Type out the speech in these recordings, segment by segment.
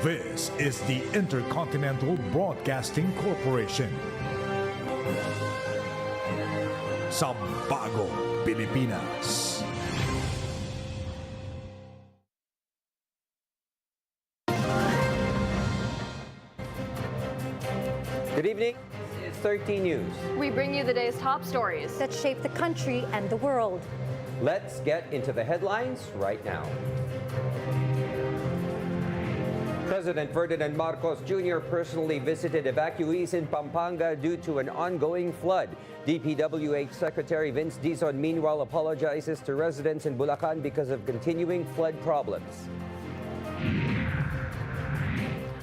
This is the Intercontinental Broadcasting Corporation. Sa bagong Pilipinas. Good evening. It's 13 News. We bring you the day's top stories that shape the country and the world. Let's get into the headlines right now. President Ferdinand Marcos Jr. personally visited evacuees in Pampanga due to an ongoing flood. DPWH Secretary Vince Dizon meanwhile apologizes to residents in Bulacan because of continuing flood problems.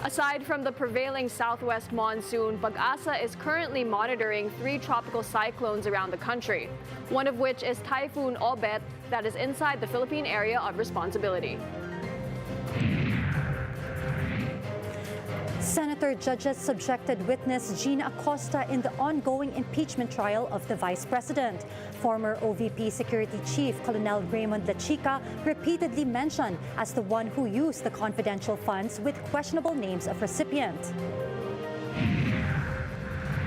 Aside from the prevailing southwest monsoon, Pag-asa is currently monitoring 3 tropical cyclones around the country, one of which is Typhoon Obet that is inside the Philippine area of responsibility. Senator judges subjected witness Gina Acosta in the ongoing impeachment trial of the Vice President. Former OVP Security Chief Colonel Raymond Lachica repeatedly mentioned as the one who used the confidential funds with questionable names of recipient.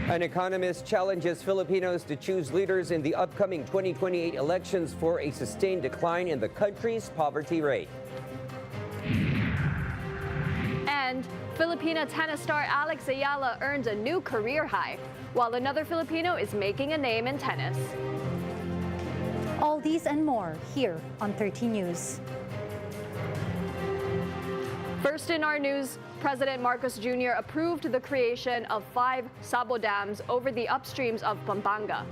An economist challenges Filipinos to choose leaders in the upcoming 2028 elections for a sustained decline in the country's poverty rate. And Filipina tennis star Alex Ayala earns a new career high, while another Filipino is making a name in tennis. All these and more here on 13 News. First in our news, President Marcos Jr. approved the creation of 5 sabo dams over the upstreams of Pampanga.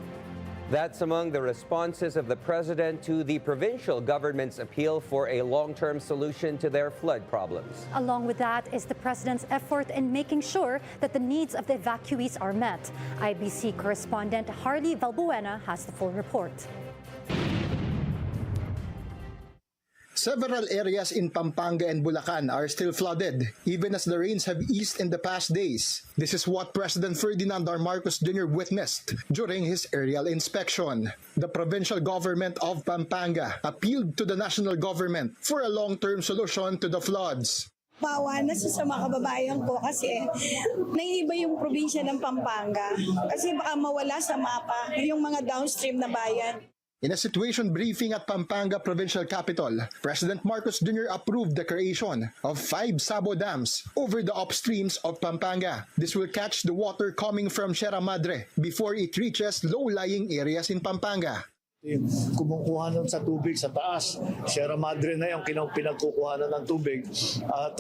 That's among the responses of the president to the provincial government's appeal for a long-term solution to their flood problems. Along with that is the president's effort in making sure that the needs of the evacuees are met. IBC correspondent Harley Valbuena has the full report. Several areas in Pampanga and Bulacan are still flooded, even as the rains have eased in the past days. This is what President Ferdinand R. Marcos Jr. witnessed during his aerial inspection. The provincial government of Pampanga appealed to the national government for a long-term solution to the floods. Bawa na sa mga kababayan ko kasi naiiba yung probinsya ng Pampanga kasi baka mawala sa mapa yung mga downstream na bayan. In a situation briefing at Pampanga Provincial Capital, President Marcos Jr. approved the creation of 5 sabo dams over the upstreams of Pampanga. This will catch the water coming from Sierra Madre before it reaches low-lying areas in Pampanga. Kumukuha nun sa tubig sa taas. Sierra Madre na yung pinagkukuhanan ng tubig. At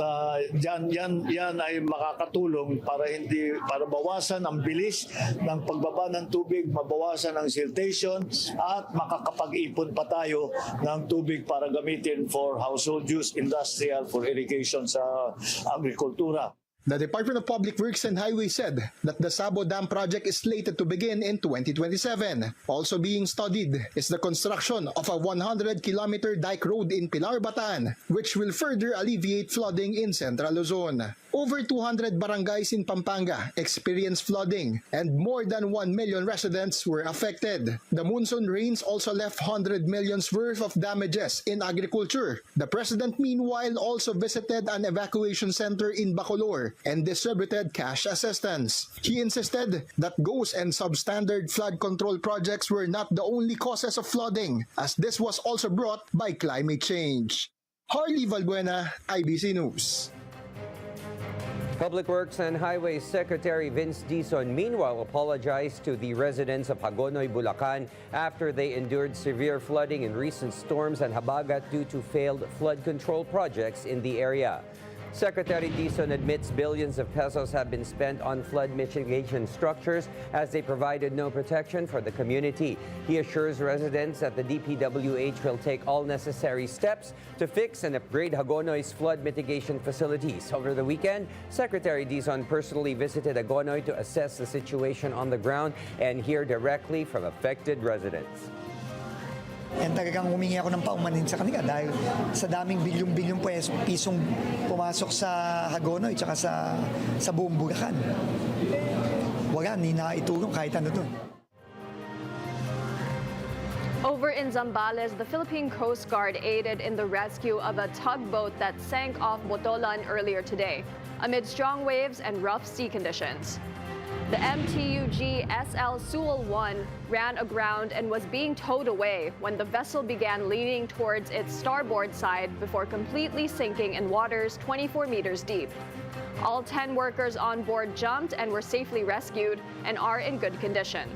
yan ay makakatulong para bawasan ang bilis ng pagbaba ng tubig, mabawasan ang siltation at makakapag-ipon pa tayo ng tubig para gamitin for household use, industrial, for irrigation sa agrikultura. The Department of Public Works and Highways said that the Sabo Dam project is slated to begin in 2027. Also being studied is the construction of a 100-kilometer dike road in Pilar, Bataan, which will further alleviate flooding in Central Luzon. Over 200 barangays in Pampanga experienced flooding and more than 1 million residents were affected. The monsoon rains also left 100 millions worth of damages in agriculture. The president meanwhile also visited an evacuation center in Bacolor and distributed cash assistance. He insisted that ghost and substandard flood control projects were not the only causes of flooding, as this was also brought by climate change. Harley Valbuena, IBC News. Public Works and Highways Secretary Vince Dizon meanwhile apologized to the residents of Hagonoy, Bulacan after they endured severe flooding in recent storms and habagat due to failed flood control projects in the area. Secretary Dizon admits billions of pesos have been spent on flood mitigation structures as they provided no protection for the community. He assures residents that the DPWH will take all necessary steps to fix and upgrade Hagonoy's flood mitigation facilities. Over the weekend, Secretary Dizon personally visited Hagonoy to assess the situation on the ground and hear directly from affected residents. And talagang humingi ako ng paumanhin sa kanila dahil sa daming bilyong-bilyong pisong pumasok sa Hagonoy at sa buong Bulacan. Wala, hindi na itulong kahit ano doon. Over in Zambales, the Philippine Coast Guard aided in the rescue of a tugboat that sank off Botolan earlier today, amid strong waves and rough sea conditions. The MTUG SL Sewell 1 ran aground and was being towed away when the vessel began leaning towards its starboard side before completely sinking in waters 24 meters deep. All 10 workers on board jumped and were safely rescued and are in good condition.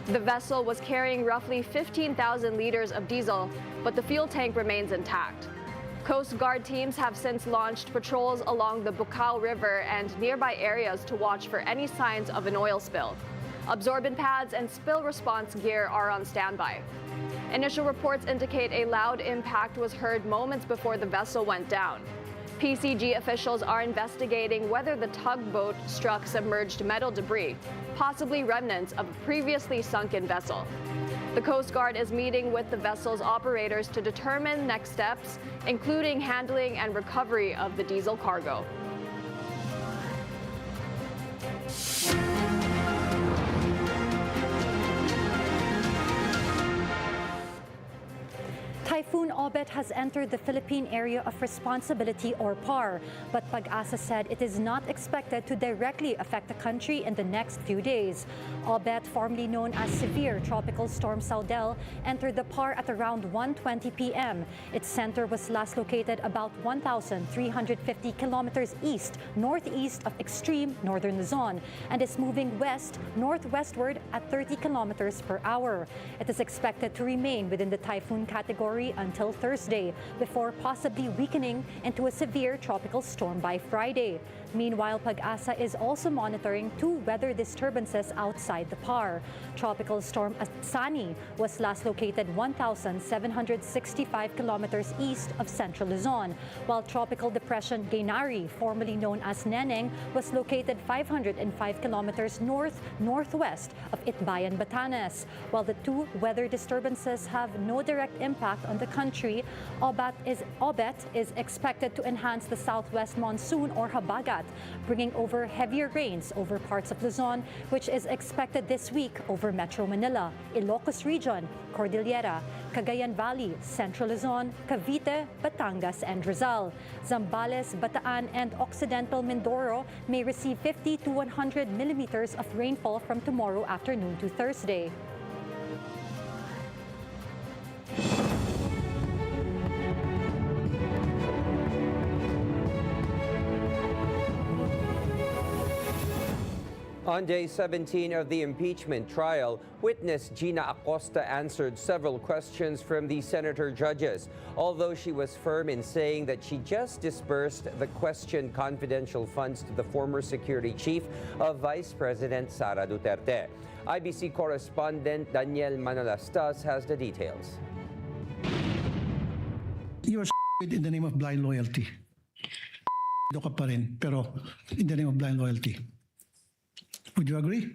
The vessel was carrying roughly 15,000 liters of diesel, but the fuel tank remains intact. Coast Guard teams have since launched patrols along the Bukaw River and nearby areas to watch for any signs of an oil spill. Absorbent pads and spill response gear are on standby. Initial reports indicate a loud impact was heard moments before the vessel went down. PCG officials are investigating whether the tugboat struck submerged metal debris, possibly remnants of a previously sunken vessel. The Coast Guard is meeting with the vessel's operators to determine next steps, including handling and recovery of the diesel cargo. Typhoon Obet has entered the Philippine Area of Responsibility or PAR, but Pag-asa said it is not expected to directly affect the country in the next few days. Obet, formerly known as Severe Tropical Storm Saudel, entered the PAR at around 1:20 p.m. Its center was last located about 1,350 kilometers northeast of extreme northern Luzon and is moving west-northwestward at 30 kilometers per hour. It is expected to remain within the typhoon category until Thursday, before possibly weakening into a severe tropical storm by Friday. Meanwhile, Pag-asa is also monitoring two weather disturbances outside the PAR. Tropical storm Sani was last located 1,765 kilometers east of central Luzon, while tropical depression Gaynari, formerly known as Neneng, was located 505 kilometers northwest of Itbayan, Batanes. While the two weather disturbances have no direct impact on the country, Obet is expected to enhance the southwest monsoon or habagat, bringing over heavier rains over parts of Luzon, which is expected this week over Metro Manila, Ilocos Region, Cordillera, Cagayan Valley, Central Luzon, Cavite, Batangas, and Rizal. Zambales, Bataan, and Occidental Mindoro may receive 50 to 100 millimeters of rainfall from tomorrow afternoon to Thursday. On day 17 of the impeachment trial, witness Gina Acosta answered several questions from the senator judges, although she was firm in saying that she just disbursed the questioned confidential funds to the former security chief of Vice President Sara Duterte. IBC correspondent Daniel Manalastas has the details. You're in the name of blind loyalty. Ka pa rin, pero in the name of blind loyalty. Would you agree?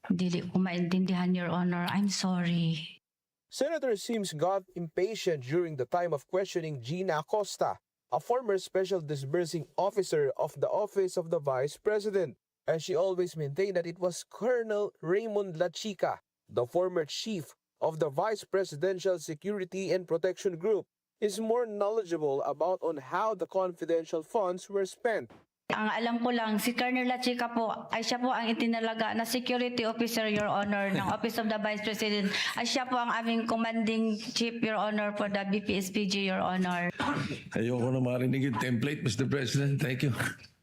Dili ko maintindihan, Your Honor. I'm sorry. Senator Sims got impatient during the time of questioning Gina Acosta, a former special disbursing officer of the Office of the Vice President, and she always maintained that it was Colonel Raymond Lachica, the former chief of the Vice Presidential Security and Protection Group, is more knowledgeable about on how the confidential funds were spent. Ang alam ko lang, si Colonel Lachica po, ay siya po ang itinalaga na security officer, Your Honor, ng Office of the Vice President. Ay siya po ang aming commanding chief, Your Honor, for the BPSPG, Your Honor. Ayoko na marinig yung template, Mr. President. Thank you.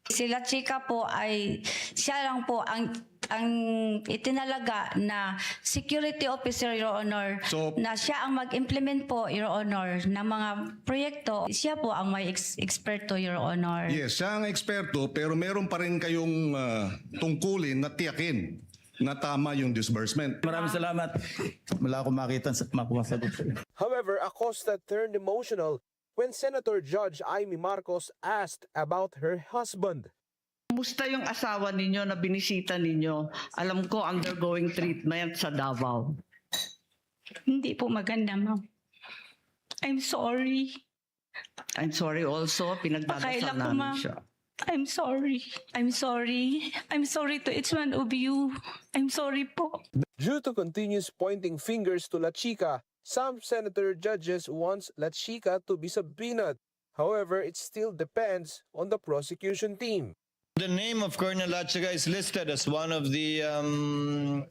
Si Lachica po ay, siya lang po ang itinalaga na security officer, Your Honor, So, na siya ang mag-implement po, Your Honor, ng mga proyekto. Siya po ang may eksperto, Your Honor. yes, siya ang eksperto, pero meron pa rin kayong tungkulin na tiyakin na tama yung disbursement. Maraming salamat. Wala akong makumasagot sa iyo. However, Acosta turned emotional when Senator Judge Amy Marcos asked about her husband. Kumusta yung asawa ninyo na binisita ninyo? Alam ko undergoing treatment sa Davao. Hindi po maganda, ma'am. I'm sorry. I'm sorry also, pinagdadasal namin siya. I'm sorry. I'm sorry. I'm sorry to each one of you. I'm sorry po. Due to continuous pointing fingers to Lachica, Some senator judges wants La Chica to be subpoenaed. However, it still depends on the prosecution team. The name of Colonel Lachiga is listed as one of the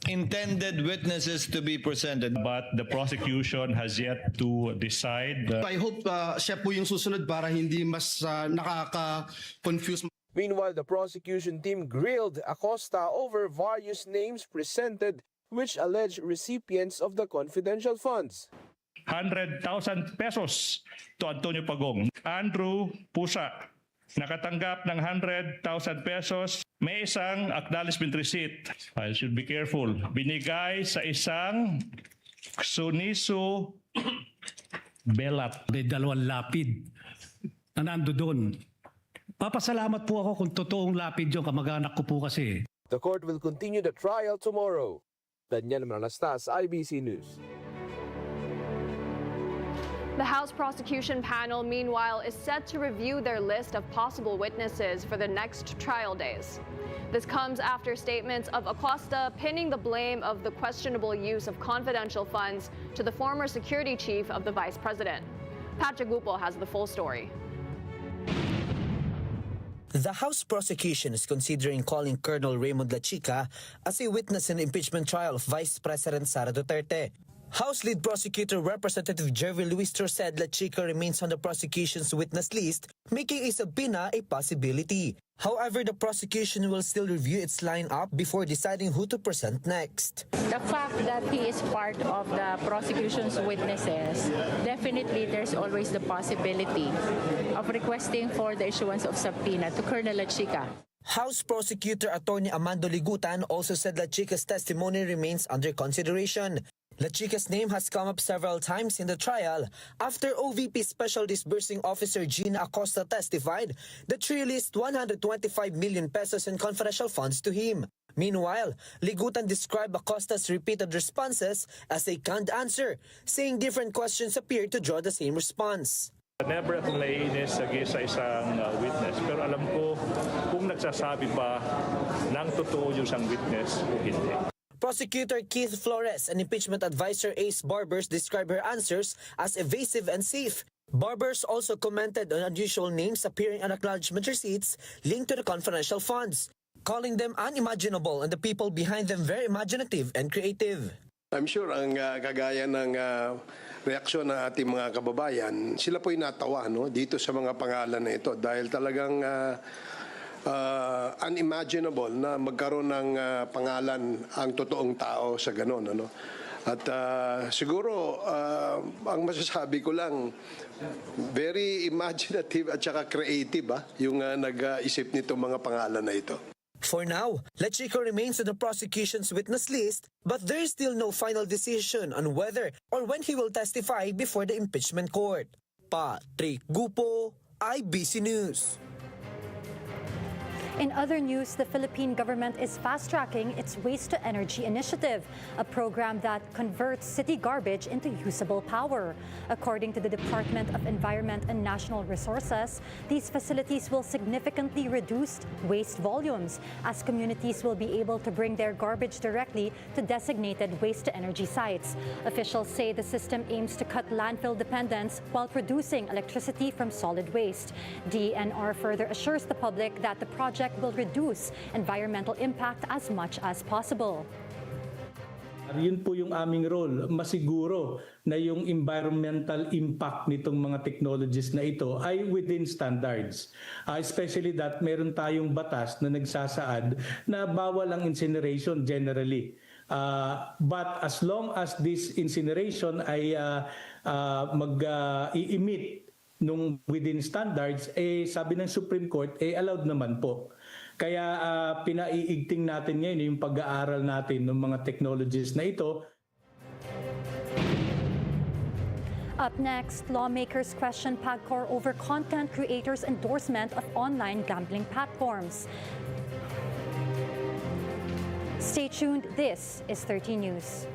intended witnesses to be presented. But the prosecution has yet to decide. I hope siya po yung susunod para hindi mas nakaka-confuse. Meanwhile, the prosecution team grilled Acosta over various names presented which alleged recipients of the confidential funds. 100,000 pesos to Antonio Pagong. Andrew Pusa, nakatanggap ng 100,000 pesos. May isang acknowledgement receipt. I should be careful. Binigay sa isang Suniso Belat. May dalawang lapid na nando doon. Papasalamat po ako kung totoong lapid yung kamag-anak ko po kasi. The court will continue the trial tomorrow. Daniel Manastas, IBC News. The House prosecution panel, meanwhile, is set to review their list of possible witnesses for the next trial days. This comes after statements of Acosta pinning the blame of the questionable use of confidential funds to the former security chief of the vice president. Patrick Gupo has the full story. The House prosecution is considering calling Colonel Raymond La Chica as a witness in the impeachment trial of Vice President Sara Duterte. House Lead Prosecutor Representative Jerry Luistro said La Chica remains on the prosecution's witness list, making a subpoena a possibility. However, the prosecution will still review its lineup before deciding who to present next. The fact that he is part of the prosecution's witnesses, definitely there's always the possibility of requesting for the issuance of subpoena to Colonel La Chica. House Prosecutor Attorney Amando Ligutan also said La Chica's testimony remains under consideration. La Chica's name has come up several times in the trial after OVP Special Disbursing Officer Gina Acosta testified that she released 125 million pesos in confidential funds to him. Meanwhile, Ligutan described Acosta's repeated responses as a canned answer, saying different questions appeared to draw the same response. Never akong naiinis sa isang witness, pero alam ko kung nagsasabi ba ng totoo yung isang witness o hindi. Prosecutor Keith Flores and impeachment advisor Ace Barbers described her answers as evasive and safe. Barbers also commented on unusual names appearing on acknowledgement receipts linked to the confidential funds, calling them unimaginable and the people behind them very imaginative and creative. I'm sure ang kagaya ng reaksyon ng ating mga kababayan, sila po'y natawa dito sa mga pangalan na ito dahil talagang unimaginable na magkaroon ng pangalan ang totoong tao sa ganon. At siguro ang masasabi ko lang, very imaginative at saka creative yung nag-isip nito mga pangalan na ito. For now, La Chica remains on the prosecution's witness list, but there is still no final decision on whether or when he will testify before the impeachment court. Patrick Gupo, IBC News. In other news, the Philippine government is fast-tracking its waste-to-energy initiative, a program that converts city garbage into usable power. According to the Department of Environment and National Resources, these facilities will significantly reduce waste volumes, as communities will be able to bring their garbage directly to designated waste-to-energy sites. Officials say the system aims to cut landfill dependence while producing electricity from solid waste. DENR further assures the public that the project will reduce environmental impact as much as possible. Yun po yung aming role, masiguro na yung environmental impact nitong mga technologies na ito ay within standards. Especially that meron tayong batas na nagsasaad na bawal ang incineration generally. But as long as this incineration ay mag-i-emit nung within standards, sabi ng Supreme Court, allowed naman po. Kaya pinaiigting natin ngayon yung pag-aaral natin ng mga technologies na ito. Up next, lawmakers question PAGCOR over content creators' endorsement of online gambling platforms. Stay tuned. This is 13 News.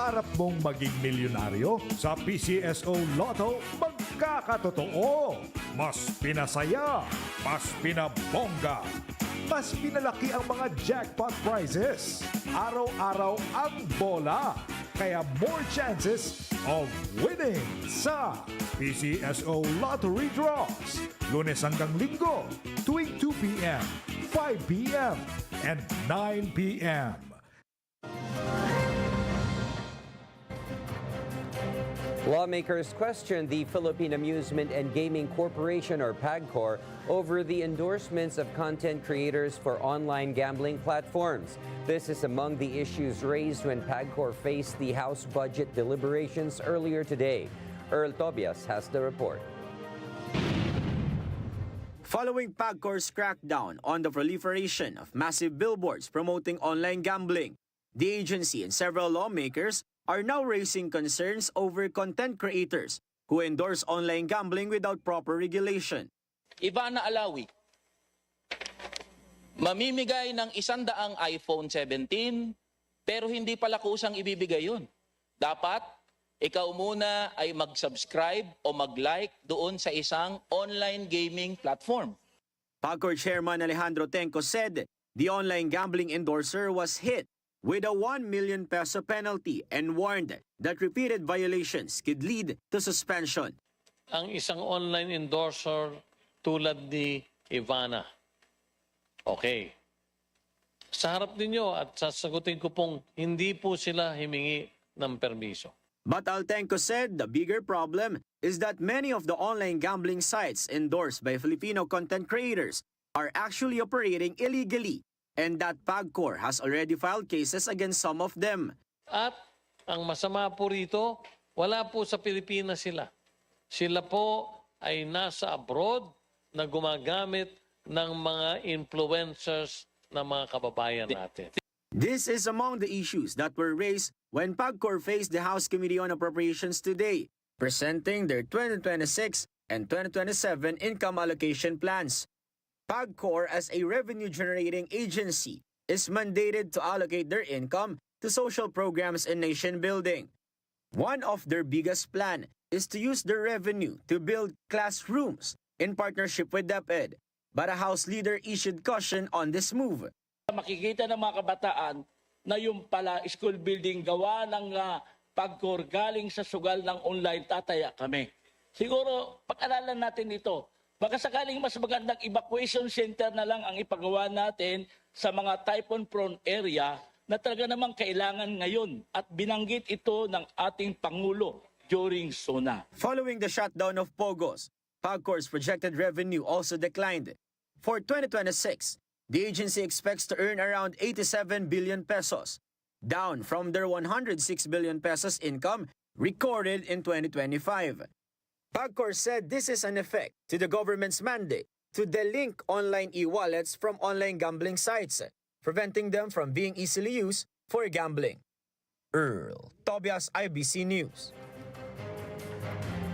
Pangarap mong maging milyonaryo? Sa PCSO Lotto, magkakatotoo. Mas pinasaya, mas pinabongga, mas pinalaki ang mga jackpot prizes. Araw-araw ang bola. Kaya more chances of winning sa PCSO Lottery Draws. Lunes hanggang Linggo, tuwing 2 p.m., 5 p.m., and 9 p.m. Lawmakers questioned the Philippine Amusement and Gaming Corporation, or PAGCOR, over the endorsements of content creators for online gambling platforms. This is among the issues raised when PAGCOR faced the House budget deliberations earlier today. Earl Tobias has the report. Following PAGCOR's crackdown on the proliferation of massive billboards promoting online gambling, the agency and several lawmakers are now raising concerns over content creators who endorse online gambling without proper regulation. Ivana Alawi, mamimigay ng 100 iPhone 17 pero hindi pala kusang ibibigay yun. Dapat ikaw muna ay mag-subscribe o mag-like doon sa isang online gaming platform. PAGCOR Chairman Alejandro Tenco said the online gambling endorser was hit with a 1 million peso penalty and warned that repeated violations could lead to suspension. Ang isang online endorser tulad ni Ivana, okay, sa harap ninyo at sasagutin ko pong hindi po sila himingi ng permiso. But Altenco said the bigger problem is that many of the online gambling sites endorsed by Filipino content creators are actually operating illegally, and that PAGCOR has already filed cases against some of them. At ang masama po rito, wala po sa Pilipinas sila. Sila po ay nasa abroad na gumagamit ng mga influencers na mga kababayan natin. This is among the issues that were raised when PAGCOR faced the House Committee on Appropriations today, presenting their 2026 and 2027 income allocation plans. PAGCOR, as a revenue-generating agency, is mandated to allocate their income to social programs and nation building. One of their biggest plan is to use their revenue to build classrooms in partnership with DepEd, but a House leader issued caution on this move. Makikita ng mga kabataan na yung pala school building gawa ng PAGCOR galing sa sugal ng online, tataya kami. Siguro, pag-aralan natin ito. Baka sakaling mas magandang evacuation center na lang ang ipagawa natin sa mga typhoon-prone area na talaga namang kailangan ngayon, at binanggit ito ng ating Pangulo during SONA. Following the shutdown of POGOs, PAGCOR's projected revenue also declined. For 2026, the agency expects to earn around 87 billion pesos, down from their 106 billion pesos income recorded in 2025. PAGCOR said this is an effect to the government's mandate to delink online e-wallets from online gambling sites, preventing them from being easily used for gambling. Earl Tobias, IBC News.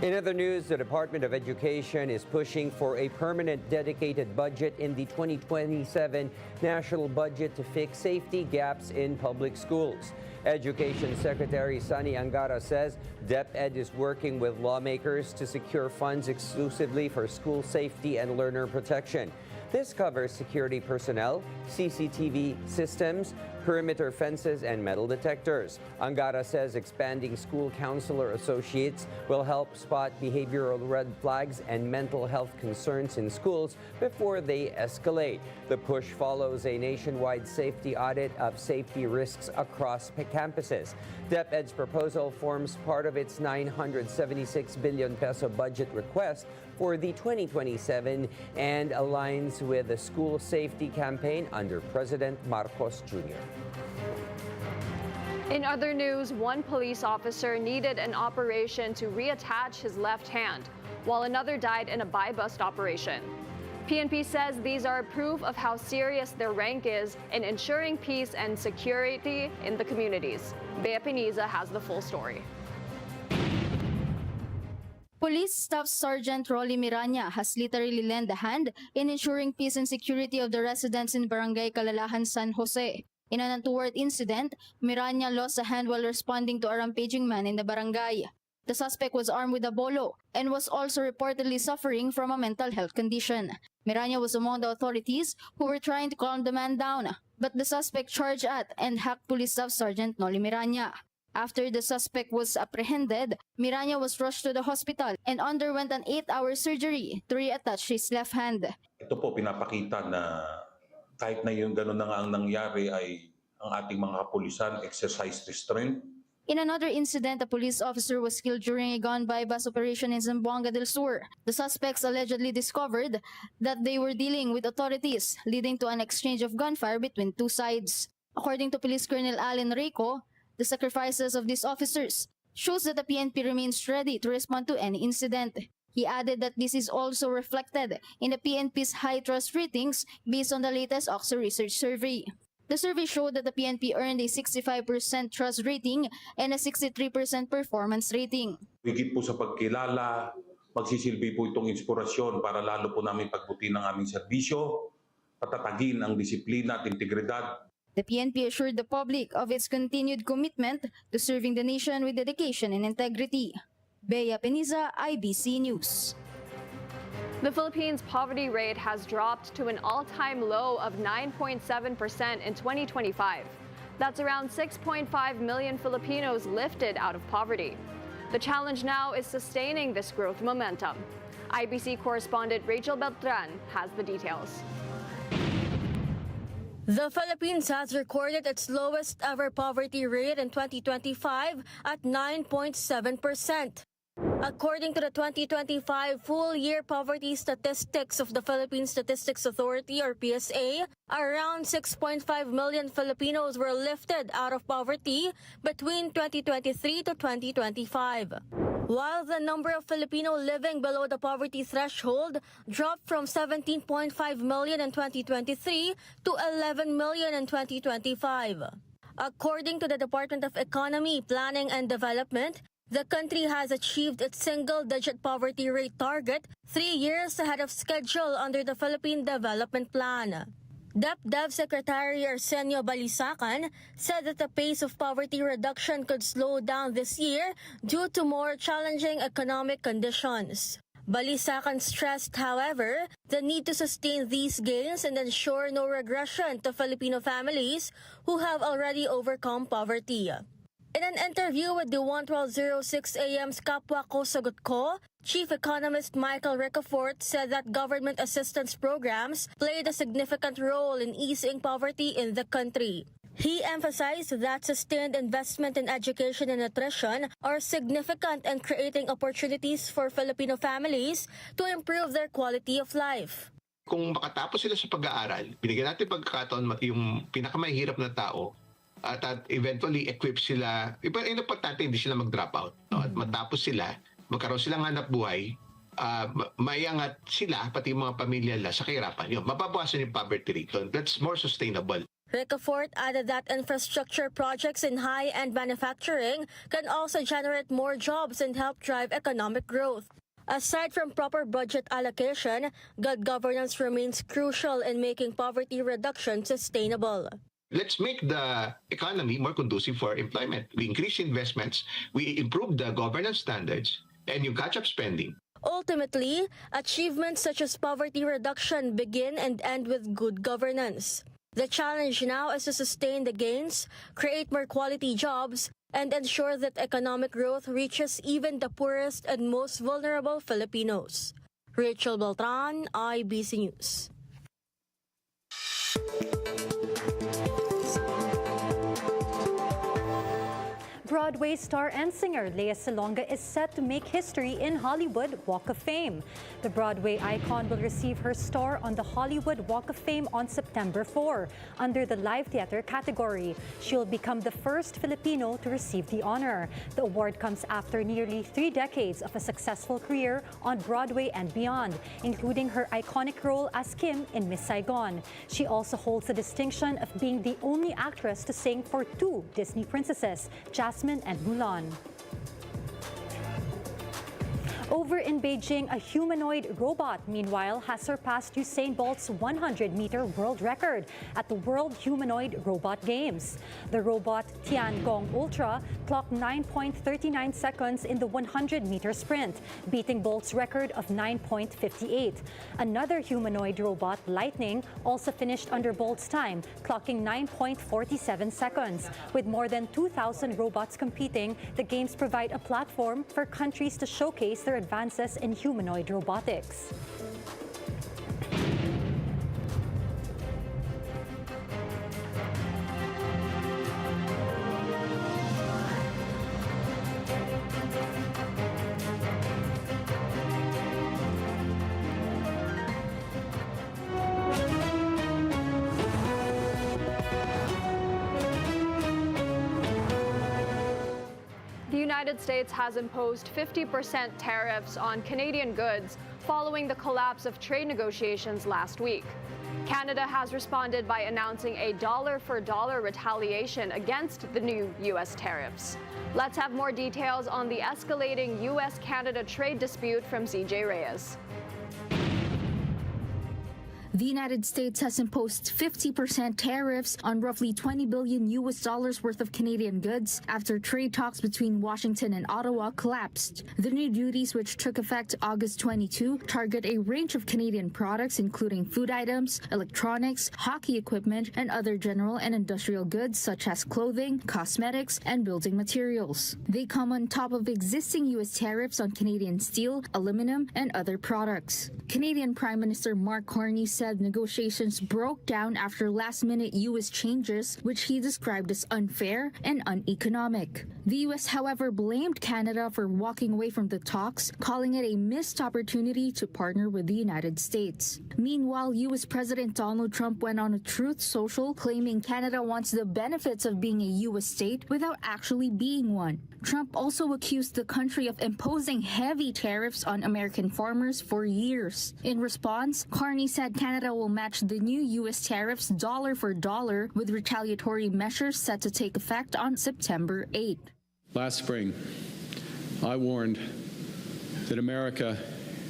In other news, the Department of Education is pushing for a permanent dedicated budget in the 2027 national budget to fix safety gaps in public schools. Education Secretary Sunny Angara says DepEd is working with lawmakers to secure funds exclusively for school safety and learner protection. This covers security personnel, CCTV systems, perimeter fences, and metal detectors. Angara says expanding school counselor associates will help spot behavioral red flags and mental health concerns in schools before they escalate. The push follows a nationwide safety audit of safety risks across campuses. DepEd's proposal forms part of its 976 billion peso budget request for the 2027 and aligns with the school safety campaign under President Marcos Jr. In other news, one police officer needed an operation to reattach his left hand, while another died in a buy-bust operation. PNP says these are proof of how serious their rank is in ensuring peace and security in the communities. Bea Piniza has the full story. Police Staff Sergeant Rolly Miranya has literally lent a hand in ensuring peace and security of the residents in Barangay Kalalahan, San Jose. In an untoward incident, Miranya lost a hand while responding to a rampaging man in the barangay. The suspect was armed with a bolo and was also reportedly suffering from a mental health condition. Miranya was among the authorities who were trying to calm the man down, but the suspect charged at and hacked Police Staff Sergeant Noli Miranya. After the suspect was apprehended, Miranya was rushed to the hospital and underwent an 8-hour surgery to reattach his left hand. Ito po pinapakita na kahit na yung gano'n na nga ang nangyari ay ang ating mga kapulisan exercise restraint. In another incident, a police officer was killed during a gone-by bus operation in Zamboanga del Sur. The suspects allegedly discovered that they were dealing with authorities, leading to an exchange of gunfire between two sides. According to Police Colonel Allen Rico, the sacrifices of these officers shows that the PNP remains ready to respond to any incident. He added that this is also reflected in the PNP's high trust ratings based on the latest Oxford Research Survey. The survey showed that the PNP earned a 65% trust rating and a 63% performance rating. Higit po sa pagkilala, magsisilbi po itong inspirasyon para lalo po namin pagbutin ang aming serbisyo, patatagin ang disiplina at integridad. The PNP assured the public of its continued commitment to serving the nation with dedication and integrity. Bea Peniza, IBC News. The Philippines' poverty rate has dropped to an all-time low of 9.7% in 2025. That's around 6.5 million Filipinos lifted out of poverty. The challenge now is sustaining this growth momentum. IBC correspondent Rachel Beltran has the details. The Philippines has recorded its lowest ever poverty rate in 2025 at 9.7%. According to the 2025 full-year poverty statistics of the Philippine Statistics Authority or PSA, around 6.5 million Filipinos were lifted out of poverty between 2023 to 2025. While the number of Filipino living below the poverty threshold dropped from 17.5 million in 2023 to 11 million in 2025. According to the Department of Economy, Planning and Development, the country has achieved its single-digit poverty rate target 3 years ahead of schedule under the Philippine Development Plan. DepDev Secretary Arsenio Balisacan said that the pace of poverty reduction could slow down this year due to more challenging economic conditions. Balisacan stressed, however, the need to sustain these gains and ensure no regression to Filipino families who have already overcome poverty. In an interview with the 1:12:06 a.m.'s Kapwa Ko Sagot Ko, Chief Economist Michael Ricafort said that government assistance programs played a significant role in easing poverty in the country. He emphasized that sustained investment in education and nutrition are significant in creating opportunities for Filipino families to improve their quality of life. Kung makatapos sila sa pag-aaral, binigyan natin pagkakataon yung pinakamahirap na tao, at eventually equip sila, importante hindi sila mag-drop out. No? At matapos sila, magkaroon silang hanap buhay, mayangat sila, pati yung mga pamilya nila sa kahirapan. Yun, mababawasan yung poverty rate. That's more sustainable. Ricafort added that infrastructure projects in high-end manufacturing can also generate more jobs and help drive economic growth. Aside from proper budget allocation, good governance remains crucial in making poverty reduction sustainable. Let's make the economy more conducive for employment. We increase investments, we improve the governance standards, and you catch up spending. Ultimately, achievements such as poverty reduction begin and end with good governance. The challenge now is to sustain the gains, create more quality jobs, and ensure that economic growth reaches even the poorest and most vulnerable Filipinos. Rachel Beltran, IBC News. Broadway star and singer Lea Salonga is set to make history in Hollywood Walk of Fame. The Broadway icon will receive her star on the Hollywood Walk of Fame on September 4 under the live theater category. She will become the first Filipino to receive the honor. The award comes after nearly 3 decades of a successful career on Broadway and beyond, including her iconic role as Kim in Miss Saigon. She also holds the distinction of being the only actress to sing for 2 Disney princesses, Jasmine and Mulan. Over in Beijing, a humanoid robot, meanwhile, has surpassed Usain Bolt's 100-meter world record at the World Humanoid Robot Games. The robot Tiangong Ultra clocked 9.39 seconds in the 100-meter sprint, beating Bolt's record of 9.58. Another humanoid robot, Lightning, also finished under Bolt's time, clocking 9.47 seconds. With more than 2,000 robots competing, the games provide a platform for countries to showcase their advances in humanoid robotics. The United States has imposed 50% tariffs on Canadian goods following the collapse of trade negotiations last week. Canada has responded by announcing a dollar-for-dollar retaliation against the new U.S. tariffs. Let's have more details on the escalating U.S.-Canada trade dispute from CJ Reyes. The United States has imposed 50% tariffs on roughly $20 billion worth of Canadian goods after trade talks between Washington and Ottawa collapsed. The new duties, which took effect August 22, target a range of Canadian products including food items, electronics, hockey equipment, and other general and industrial goods such as clothing, cosmetics, and building materials. They come on top of existing U.S. tariffs on Canadian steel, aluminum, and other products. Canadian Prime Minister Mark Carney said negotiations broke down after last-minute U.S. changes, which he described as unfair and uneconomic. The U.S., however, blamed Canada for walking away from the talks, calling it a missed opportunity to partner with the United States. Meanwhile, U.S. President Donald Trump went on a Truth Social claiming Canada wants the benefits of being a U.S. state without actually being one. Trump also accused the country of imposing heavy tariffs on American farmers for years. In response, Carney said Canada will match the new U.S. tariffs dollar for dollar with retaliatory measures set to take effect on September 8. Last spring, I warned that America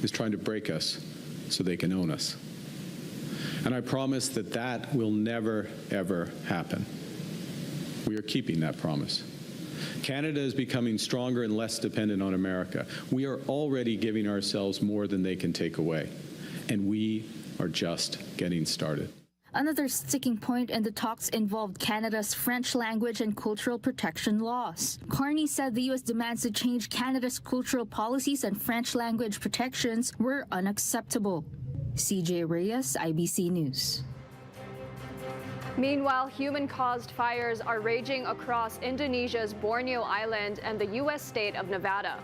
is trying to break us so they can own us. And I promised that that will never, ever happen. We are keeping that promise. Canada is becoming stronger and less dependent on America. We are already giving ourselves more than they can take away. And we are just getting started. Another sticking point in the talks involved Canada's French language and cultural protection laws. Carney said the U.S. demands to change Canada's cultural policies and French language protections were unacceptable. CJ Reyes, IBC News. Meanwhile, human-caused fires are raging across Indonesia's Borneo Island and the U.S. state of Nevada.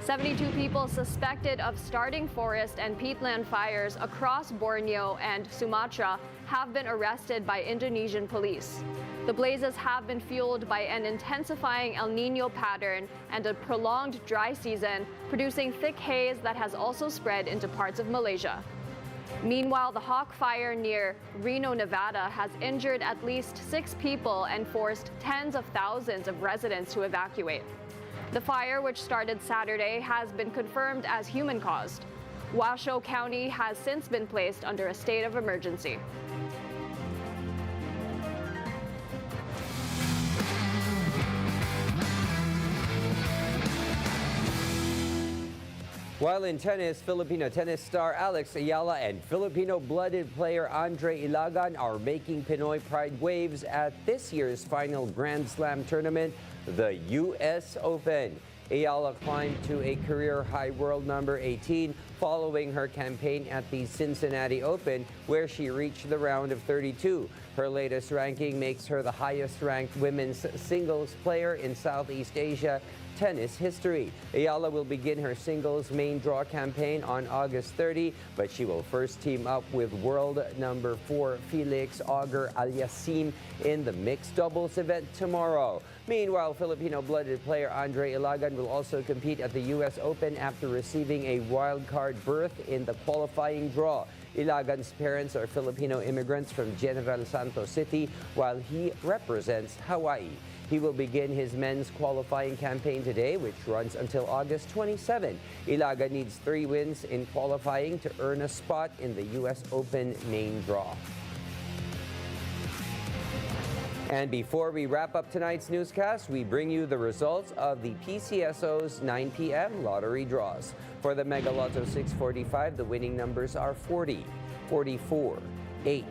72 people suspected of starting forest and peatland fires across Borneo and Sumatra have been arrested by Indonesian police. The blazes have been fueled by an intensifying El Niño pattern and a prolonged dry season, producing thick haze that has also spread into parts of Malaysia. Meanwhile, the Hawk Fire near Reno, Nevada has injured at least 6 people and forced tens of thousands of residents to evacuate. The fire, which started Saturday, has been confirmed as human-caused. Washoe County has since been placed under a state of emergency. While in tennis, Filipino tennis star Alex Ayala and Filipino-blooded player Andre Ilagan are making Pinoy pride waves at this year's final Grand Slam tournament, the U.S. Open. Ayala climbed to a career-high world number 18 following her campaign at the Cincinnati Open, where she reached the round of 32. Her latest ranking makes her the highest-ranked women's singles player in Southeast Asia tennis history. Ayala will begin her singles main draw campaign on August 30, but she will first team up with world number 4 Felix Auger-Aliassime in the mixed doubles event tomorrow. Meanwhile, Filipino-blooded player Andre Ilagan will also compete at the U.S. Open after receiving a wild card card berth in the qualifying draw. Ilagan's parents are Filipino immigrants from General Santos City, while he represents Hawaii. He will begin his men's qualifying campaign today, which runs until August 27. Ilaga needs 3 wins in qualifying to earn a spot in the U.S. Open main draw. And before we wrap up tonight's newscast, we bring you the results of the PCSO's 9 p.m. lottery draws. For the Mega Lotto 645, the winning numbers are 40, 44, 8,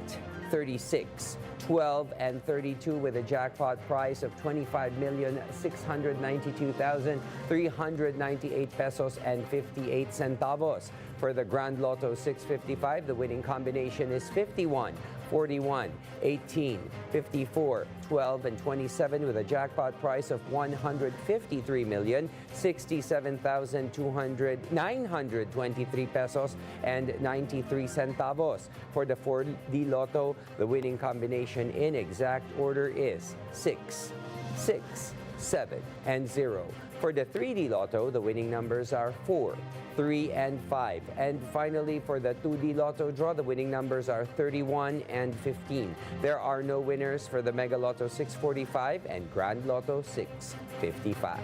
36, 12, and 32 with a jackpot prize of 25,692,398 pesos and 58 centavos. For the Grand Lotto 655, the winning combination is 51, 41, 18, 54, 12, and 27 with a jackpot price of 153,067,923 pesos and 93 centavos. For the 4D Lotto, the winning combination in exact order is 6, 6, 7, and 0. For the 3D Lotto, the winning numbers are 4, 3, and 5. And finally, for the 2D Lotto draw, the winning numbers are 31 and 15. There are no winners for the Mega Lotto 645 and Grand Lotto 655.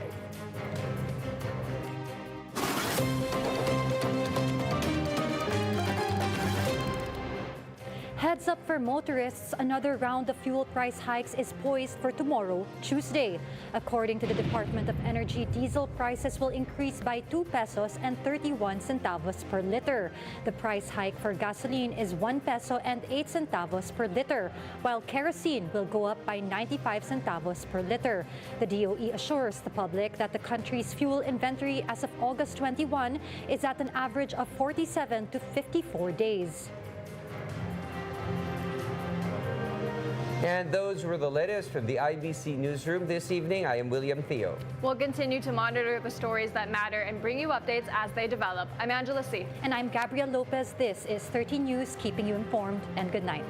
Heads up for motorists, another round of fuel price hikes is poised for tomorrow, Tuesday. According to the Department of Energy, diesel prices will increase by 2 pesos and 31 centavos per liter. The price hike for gasoline is 1 peso and 8 centavos per liter, while kerosene will go up by 95 centavos per liter. The DOE assures the public that the country's fuel inventory as of August 21 is at an average of 47 to 54 days. And those were the latest from the IBC Newsroom this evening. I am William Thio. We'll continue to monitor the stories that matter and bring you updates as they develop. I'm Angela C. And I'm Gabrielle Lopez. This is 13 News, keeping you informed, and good night.